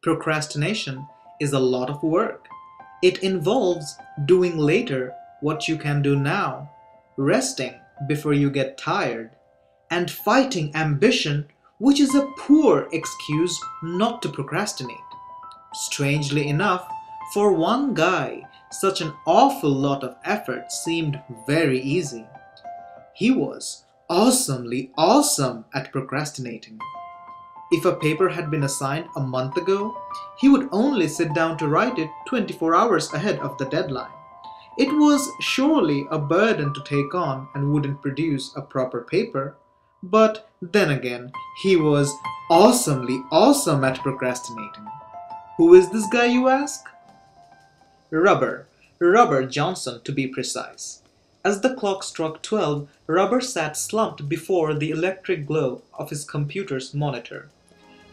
Procrastination is a lot of work. It involves doing later what you can do now, resting before you get tired, and fighting ambition, which is a poor excuse not to procrastinate. Strangely enough, for one guy, such an awful lot of effort seemed very easy. He was awesomely awesome at procrastinating. If a paper had been assigned a month ago, he would only sit down to write it 24 hours ahead of the deadline. It was surely a burden to take on and wouldn't produce a proper paper, but then again, he was awesomely awesome at procrastinating. Who is this guy, you ask? Rubber Johnson to be precise. As the clock struck 12, Rubber sat slumped before the electric glow of his computer's monitor.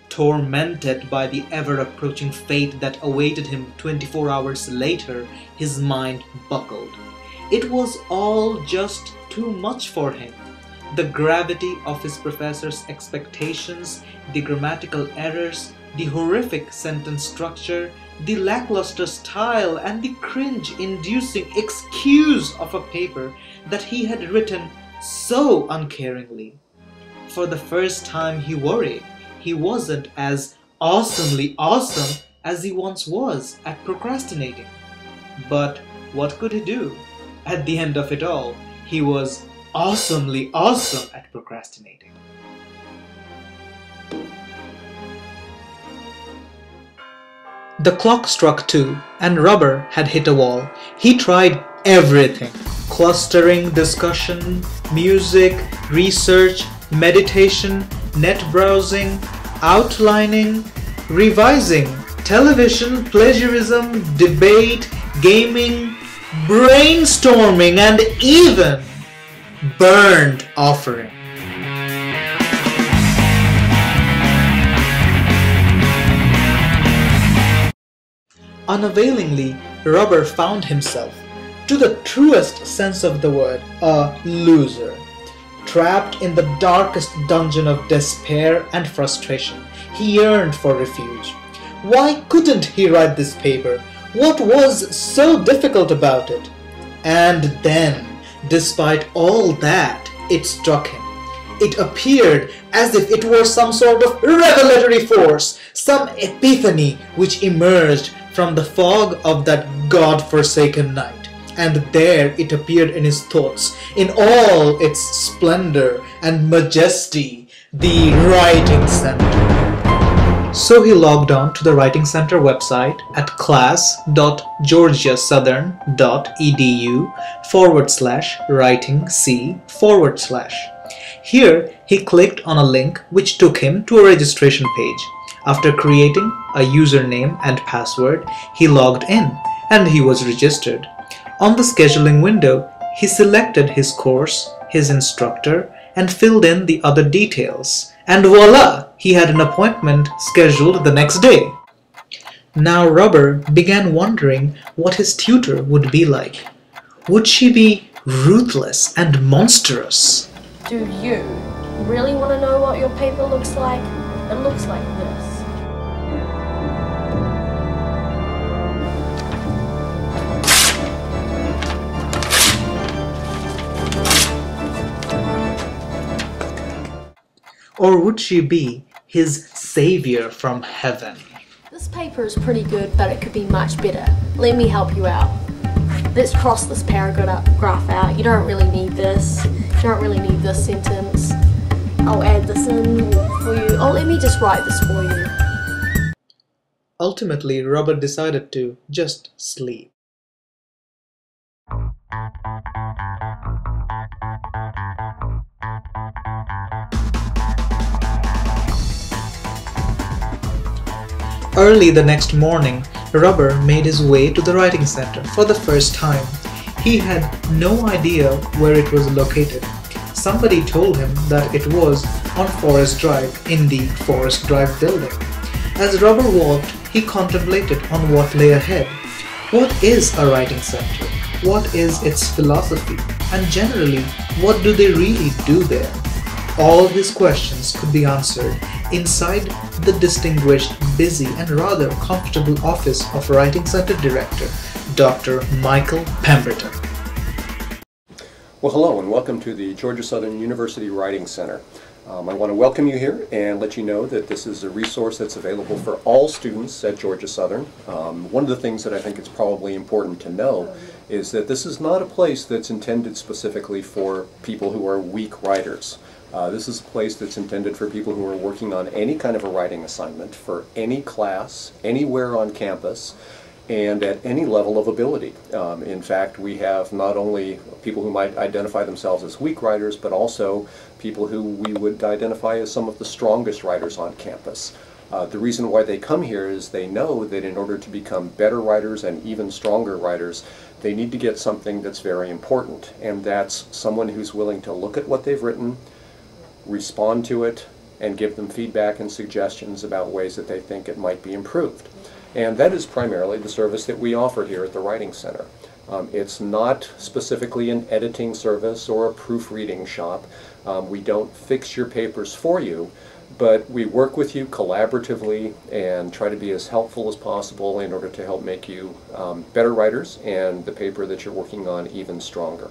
Tormented by the ever-approaching fate that awaited him 24 hours later, his mind buckled. It was all just too much for him. The gravity of his professor's expectations, the grammatical errors, the horrific sentence structure, the lackluster style, and the cringe-inducing excuse of a paper that he had written so uncaringly. For the first time he worried he wasn't as awesomely awesome as he once was at procrastinating. But what could he do? At the end of it all, he was awesomely awesome at procrastinating. The clock struck 2 and Rubber had hit a wall. He tried everything: clustering, discussion, music, research, meditation, net browsing, outlining, revising, television, plagiarism, debate, gaming, brainstorming, and even burnt offering. Unavailingly, Rubber found himself, to the truest sense of the word, a loser. Trapped in the darkest dungeon of despair and frustration, he yearned for refuge. Why couldn't he write this paper? What was so difficult about it? And then, despite all that, it struck him. It appeared as if it were some sort of revelatory force, some epiphany which emerged from the fog of that God-forsaken night. And there it appeared in his thoughts, in all its splendor and majesty, the Writing Center. So he logged on to the Writing Center website at class.georgiasouthern.edu/writing-c/. Here he clicked on a link which took him to a registration page. After creating a username and password, he logged in and he was registered. On the scheduling window, he selected his course, his instructor, and filled in the other details. And voila! He had an appointment scheduled the next day. Now Rubber began wondering what his tutor would be like. Would she be ruthless and monstrous? Do you really want to know what your paper looks like? It looks like this. Or would she be his savior from heaven? This paper is pretty good, but it could be much better. Let me help you out. Let's cross this paragraph out. You don't really need this. You don't really need this sentence. I'll add this in for you. Oh, let me just write this for you. Ultimately, Rubber decided to just sleep. Early the next morning, Rubber made his way to the Writing Center for the first time. He had no idea where it was located. Somebody told him that it was on Forest Drive in the Forest Drive building. As Rubber walked, he contemplated on what lay ahead. What is a writing center? What is its philosophy? And generally, what do they really do there? All his questions could be answered inside the distinguished, busy, and rather comfortable office of Writing Center Director, Dr. Michael Pemberton. Well, hello and welcome to the Georgia Southern University Writing Center. I want to welcome you here and let you know that this is a resource that's available for all students at Georgia Southern. One of the things that I think it's probably important to know is that this is not a place that's intended specifically for people who are weak writers. This is a place that's intended for people who are working on any kind of a writing assignment for any class, anywhere on campus, and at any level of ability. In fact, we have not only people who might identify themselves as weak writers, but also people who we would identify as some of the strongest writers on campus. The reason why they come here is they know that in order to become better writers and even stronger writers, they need to get something that's very important, and that's someone who's willing to look at what they've written, respond to it, and give them feedback and suggestions about ways that they think it might be improved. And that is primarily the service that we offer here at the Writing Center. It's not specifically an editing service or a proofreading shop. We don't fix your papers for you, but we work with you collaboratively and try to be as helpful as possible in order to help make you better writers and the paper that you're working on even stronger.